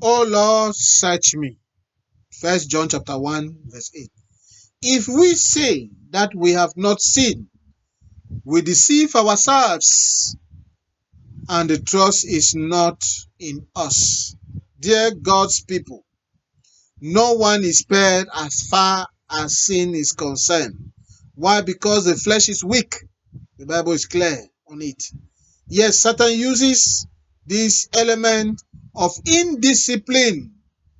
O Lord, search me. 1 John chapter 1, verse 8. If we say that we have not sinned, we deceive ourselves, and the trust is not in us. Dear God's people, no one is spared as far as sin is concerned. Why? Because the flesh is weak. The Bible is clear on it. Yes, Satan uses this element of indiscipline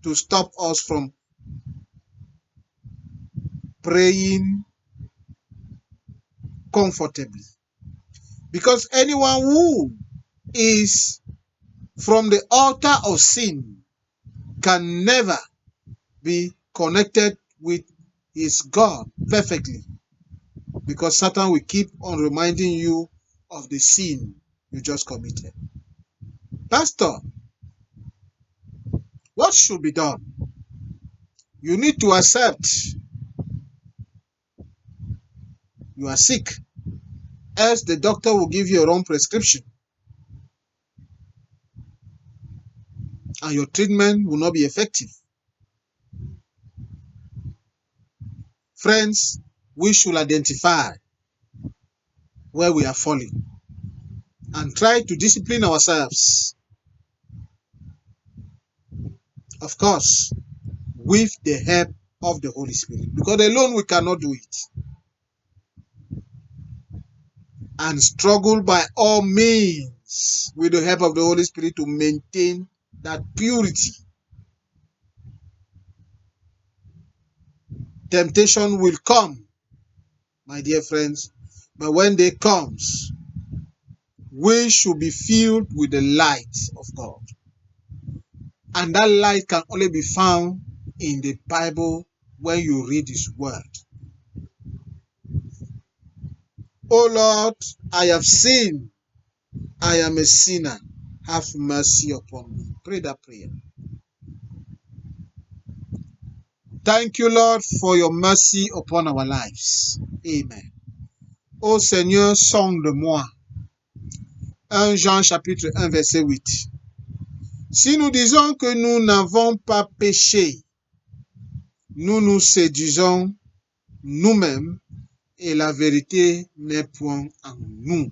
to stop us from praying comfortably. Because anyone who is from the altar of sin can never be connected with his God perfectly, because Satan will keep on reminding you of the sin you just committed. Pastor, what should be done? You need to accept you are sick, else the doctor will give you a wrong prescription and your treatment will not be effective. Friends, we should identify where we are falling and try to discipline ourselves. Of course, with the help of the Holy Spirit, because alone we cannot do it. And struggle by all means with the help of the Holy Spirit to maintain that purity. Temptation will come, my dear friends, but when they comes, we should be filled with the light of God. And that light can only be found in the Bible when you read His word. Oh Lord, I have sinned. I am a sinner. Have mercy upon me. Pray that prayer. Thank you, Lord, for your mercy upon our lives. Amen. Ô Seigneur, sonde-moi. 1 Jean chapitre 1 verset 8. Si nous disons que nous n'avons pas péché, nous nous séduisons nous-mêmes et la vérité n'est point en nous.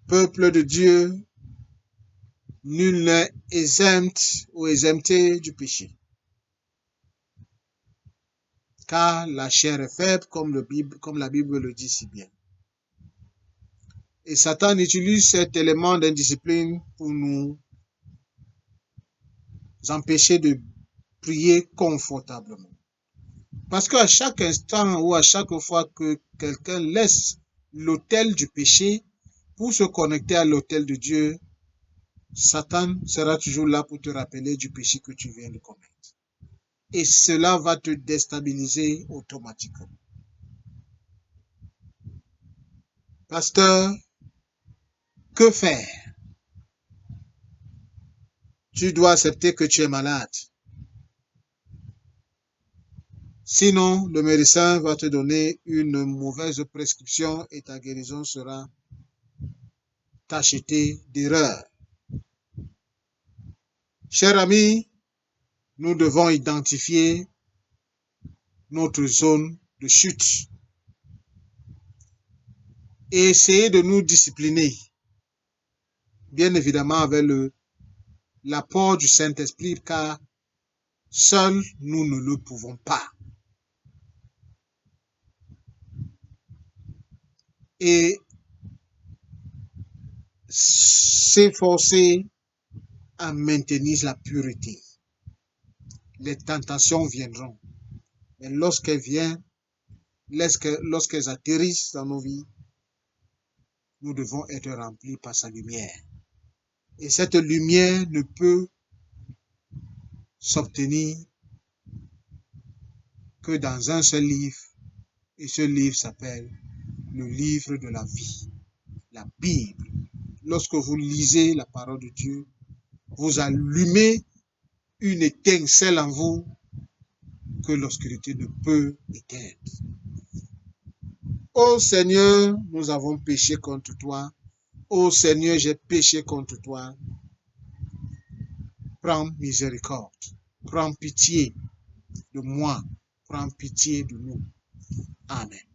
Peuple de Dieu, nul n'est exempt ou exempté du péché. Car la chair est faible, comme la Bible le dit si bien. Et Satan utilise cet élément d'indiscipline pour nous empêcher de prier confortablement. Parce qu'à chaque instant ou à chaque fois que quelqu'un laisse l'autel du péché pour se connecter à l'autel de Dieu, Satan sera toujours là pour te rappeler du péché que tu viens de commettre. Et cela va te déstabiliser automatiquement. Pasteur, que faire? Tu dois accepter que tu es malade. Sinon, le médecin va te donner une mauvaise prescription et ta guérison sera tachetée d'erreur. Cher ami, nous devons identifier notre zone de chute et essayer de nous discipliner, bien évidemment avec l'apport du Saint-Esprit, car seuls nous ne le pouvons pas. Et s'efforcer à maintenir la pureté. Les tentations viendront, mais lorsqu'elles viennent, lorsqu'elles atterrissent dans nos vies, nous devons être remplis par sa lumière. Et cette lumière ne peut s'obtenir que dans un seul livre. Et ce livre s'appelle le livre de la vie, la Bible. Lorsque vous lisez la parole de Dieu, vous allumez une étincelle en vous que l'obscurité ne peut éteindre. Ô Seigneur, nous avons péché contre toi. Ô Seigneur, j'ai péché contre toi. Prends miséricorde. Prends pitié de moi. Prends pitié de nous. Amen.